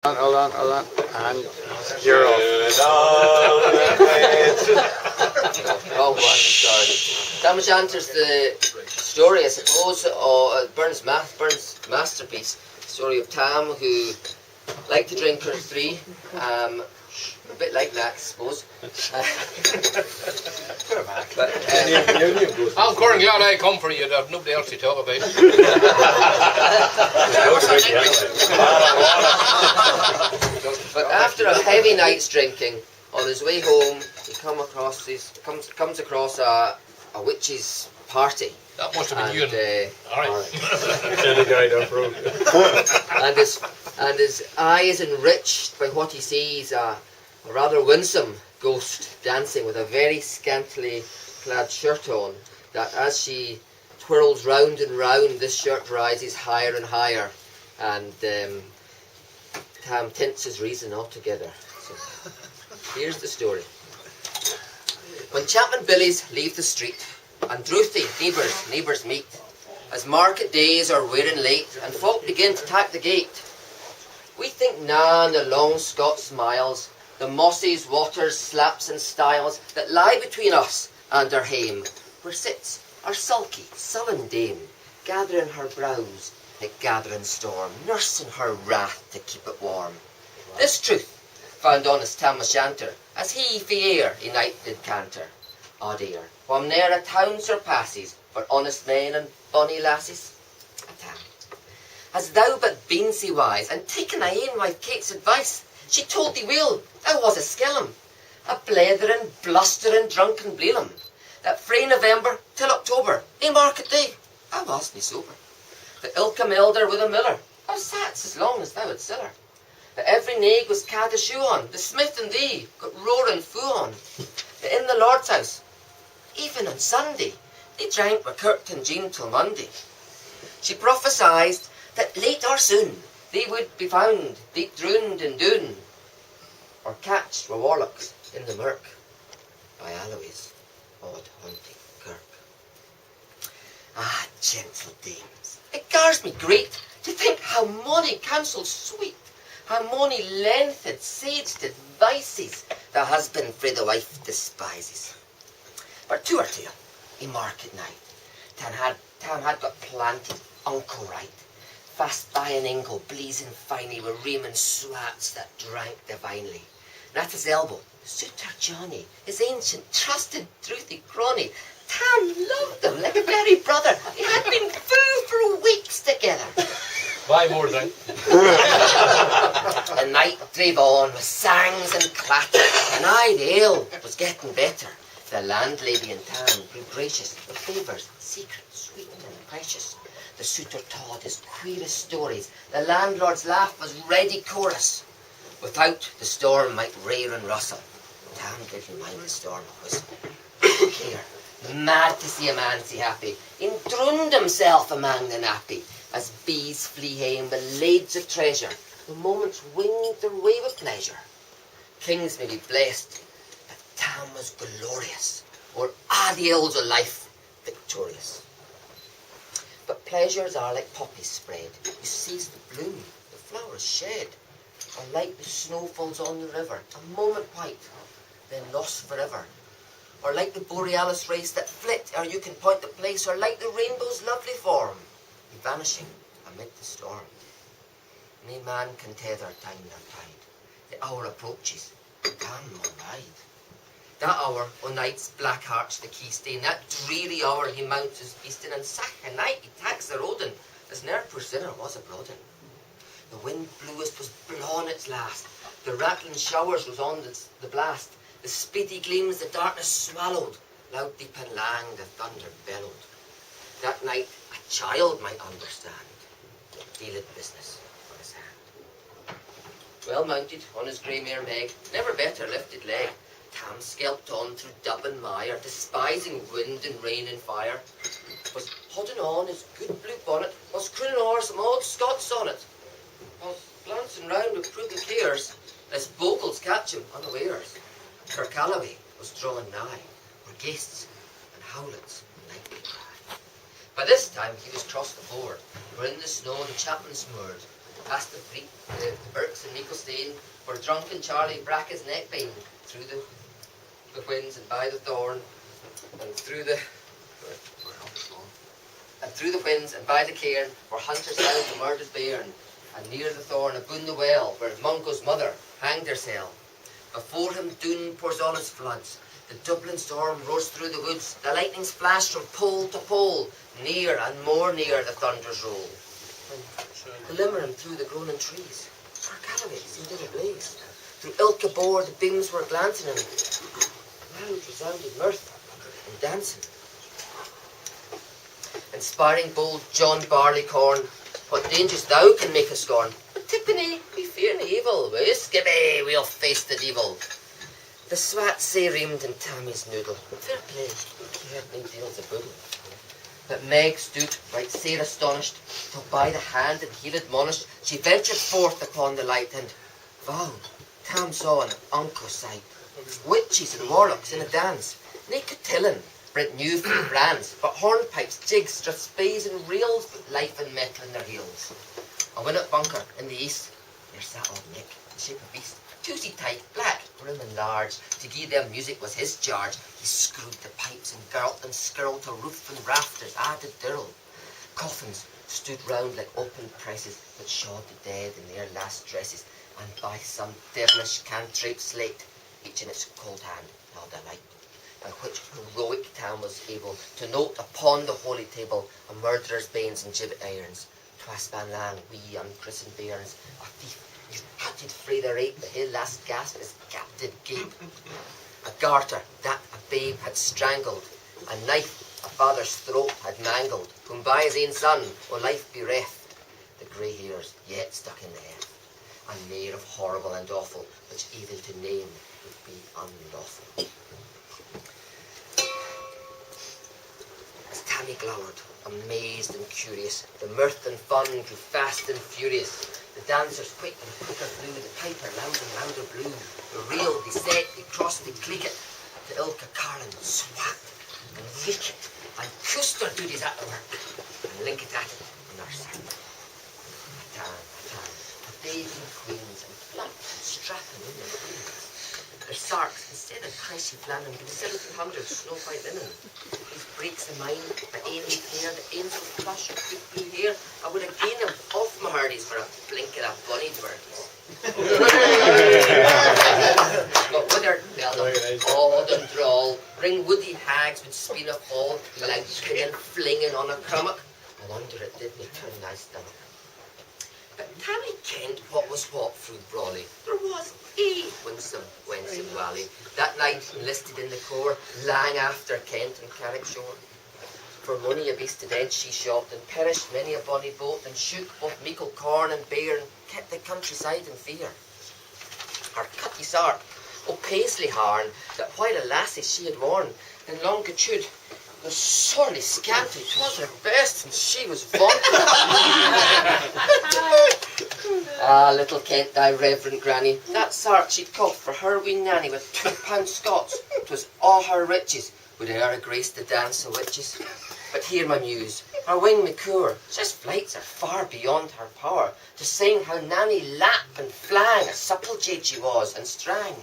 Hold on. And you're off. Wrong one, sorry. Tam O'Shanter's the story, I suppose, of Burns' masterpiece. The story of Tam, who liked to drink her three. A bit like that, I suppose. I'm quite glad I come for you. There's nobody else to talk about. But after a heavy night's drinking, on his way home, he comes across a witch's party. That must have been you. Alright. And his eye is enriched by what he sees, a rather winsome ghost dancing with a very scantily clad shirt on, that as she twirls round and round, this shirt rises higher and higher, and Tam tints his reason altogether. So, here's the story. When Chapman Billies leave the street, and drouthy neighbours meet, as market days are wearing late, and folk begin to tack the gate, we think na on the long Scots miles, the mosses, waters, slaps and stiles that lie between us and our hame, where sits our sulky, sullen dame, gathering her brows like gathering storm, nursing her wrath to keep it warm. This truth found honest Tam O'Shanter, as he fair in night did canter. Odd ear, while ne'er a town surpasses for honest men and bonny lasses. A Tam, hast thou but been sae wise, and taken thy ain wife Kate's advice, she told thee well, thou was a skellum, a blethering, blustering, drunken bleelum, that frae November till October, nae market day, I wasna sober. The ilka elder with a miller, thou satst as long as thou had siller. That every naig was cad a shoe on, the smith and thee got roaring foo on. That in the Lord's house, even on Sunday, they drank wi' Kurt and Jean till Monday. She prophesied that late or soon they would be found deep drowned in Doon, or catched wi' warlocks in the murk by Aloes, odd haunting kirk. Ah, gentle dames, it gars me great to think how mony counsels sweet, how mony lengthed saged advices the husband frae the wife despises. But to our tale, in market night, Tam had got planted uncle right, fast by an ingle blazing finely with Raymond swats that drank divinely. And at his elbow, suitor Johnny, his ancient, trusted, truthy crony. Tam loved him like a very brother. They had been foo for weeks together. Why more drink? The night drave on with sangs and clatter, and aye, the ale was getting better. The landlady in town grew gracious with favours, secret, sweet and precious. The suitor told his queerest stories. The landlord's laugh was ready chorus. Without, the storm might rear and rustle. Tam didn't mind the storm a whistle. Here, mad to see a man so happy, enthroned himself among the nappy, as bees flee hame with lades of treasure, the moments winged their way with pleasure. Kings may be blessed, but Tam was glorious, or the ills of life victorious. But pleasures are like poppies spread, you seize the bloom, the flowers shed, or like the snowfalls on the river, a moment white, then lost forever. Or like the borealis race that flit ere you can point the place, or like the rainbow's lovely form, vanishing amid the storm. Nae man can tether time nor tide. The hour approaches, Tam will ride. That hour, o' night's black hearts the key stain, that dreary hour he mounts his beastin', and sack a night he tags the roadin', as ne'er poor sinner was abroadin'. The wind blew as 'twas blawin' its last, the rattling showers was on the blast, the speedy gleams the darkness swallowed, loud deep and lang the thunder bellowed. That night a child might understand, dealed business on his hand. Well mounted on his grey mare Meg, never better lifted leg, Tam skelped on through dub and mire, despising wind and rain and fire. Was hodding on his good blue bonnet, was crooning o'er some old Scots sonnet, was glancing round with prudent cares, lest bogles catch him unawares. Kirkalloway was drawing nigh, where guests and howlets nightly cry. By this time he was crossed the ford, where in the snow the chapman's moored. past the Irks and Nicholstein, where drunken Charlie brack his neck beam through the whins and by the thorn, and through the whins and by the cairn, where hunters held the murdered bairn, and near the thorn aboon the well, where Mungo's mother hanged herself. Before him Doon pours on his floods, the Dublin storm roars through the woods, the lightnings flash from pole to pole, near and more near the thunders roll. Glimmering through the groaning trees, our Galloway seemed in a blaze. Through ilka bore the beams were glancing, and loud resounded mirth and dancing. Inspiring bold John Barleycorn, what dangers thou can make us scorn. Tippany, we fear nae evil, skibby, we'll face the devil. The swat say reamed in Tammy's noodle. Fair play, he had nae deals of boodle. But Meg stood, right sair astonished, till by the hand and heel admonished, she ventured forth upon the light, and vow, Tam saw an unco sight. Witches and warlocks in a dance, nae could tellin, brent new from brands, but hornpipes, jigs, strathspeys and reels, with life and metal in their heels. A winnock bunker in the east, there sat old Nick, the shape of beast, Tuesday tight, black, grim and large. To gie them music was his charge. He screwed the pipes and girt and skirled to roof and rafters, added dirl. Coffins stood round like open presses, which shawed the dead in their last dresses, and by some devilish cantrip slate, each in its cold hand held a light, by which heroic town was able to note upon the holy table a murderer's banes and gibbet irons. Twas ban lang, wee unchristened bairns, a thief you cutted frae the rape, the hill last gasp his captive gape. A garter that a babe had strangled, a knife a father's throat had mangled, whom by his ain son o' life bereft, the grey hairs yet stuck in the earth, and mair of horrible and awful, which even to name would be unlawful. As Tammy glowered, amazed and curious, the mirth and fun grew fast and furious. The dancers quick and quicker flew, the piper loud and louder blew. The reel, they set, they crossed, they click it, the ilka carlin swat and lick it, and Custer duties at the work, and link it at it in our sight. The bathing queens, and plump and strapping in their queens. Their sarks, instead of crishy flannin, with 1700 snow white linen. These breaks of mine, the ain with hair, the ain with flush of good blue hair, I would have gained them off my hardies for a blinking of bunny birdies. But withered vellum, odd and droll, bring woody hags with spina fall, louching and flinging on a crummock, and under it did me turn thy stomach. But Tammy kent what was what through Brawley. There was a winsome wally. That night enlisted in the corps, lang after Kent and Carrickshore. For money a beast to dead she shot, and perished many a bonny boat, and shook both meikle corn and bear, and kept the countryside in fear. Her cutty sark, o' paisley harn, that while a lassie she had worn, in longitude, was sorely scanty. 'Twas her best, and she was vaunted. Ah, little Kent, thy reverend granny, that sark she'd coughed for her wee nanny with £2 Scots. 'Twas all her riches would e'er a grace the dance o' witches. But hear my muse, her wing me cour, such flights are far beyond her power, to sing how Nanny lap and flang, a supple jade she was, and strang.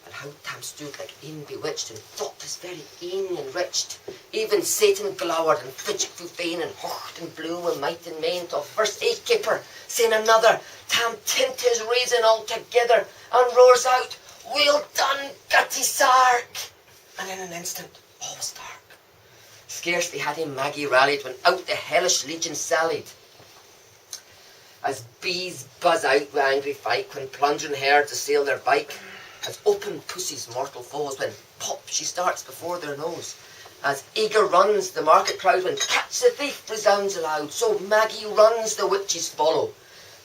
And how Tam stood like een bewitched, and thought this very een enriched. Even Satan glowered, and fidget fu fain, and hocht and blew with might and main, till first a kipper, saying another, Tam tint his reason altogether, and roars out, "Well done, gutty sark!" And in an instant, all was dark. Scarcely had him Maggie rallied, when out the hellish legion sallied. As bees buzz out with angry fight, when plunging herds assail their bike, as open pussies mortal foes, when pop she starts before their nose. As eager runs the market crowd, when catch the thief resounds aloud, so Maggie runs the witches follow,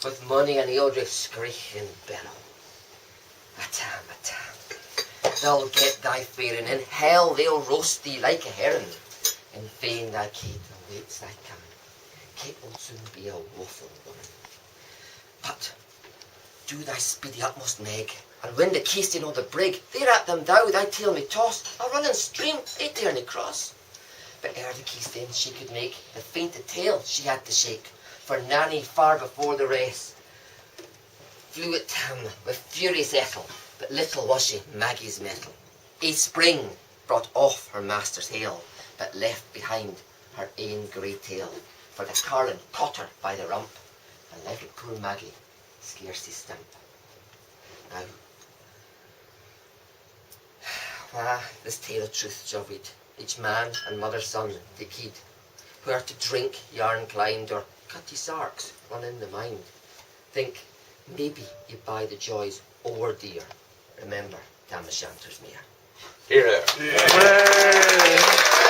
with money and eildrift screech and bellow. A tam, they'll get thy fare, and in hell they'll roast thee like a herring. In vain thy Kate awaits thy coming. Kate will soon be a woeful woman. But do thy speedy utmost, Meg, and when the Keestin o' the brig, thereat them thou thy tail may toss, a running stream they dare nae cross. But ere the Keestin she could make, the fainted tail she had to shake, for Nanny far before the race flew at Tam with fury settle, but little was she Maggie's mettle. A spring brought off her master's hail, but left behind her ain grey tail, for the carlin caught her by the rump, and left poor Maggie scarcely stump. Now, this tale of truth shall read, each man and mother's son the guid, who are to drink yarn climbed or cutty sarks run in the mind. Think, maybe you buy the joys over dear. Remember, Tam O'Shanter's mere. Here. Yeah.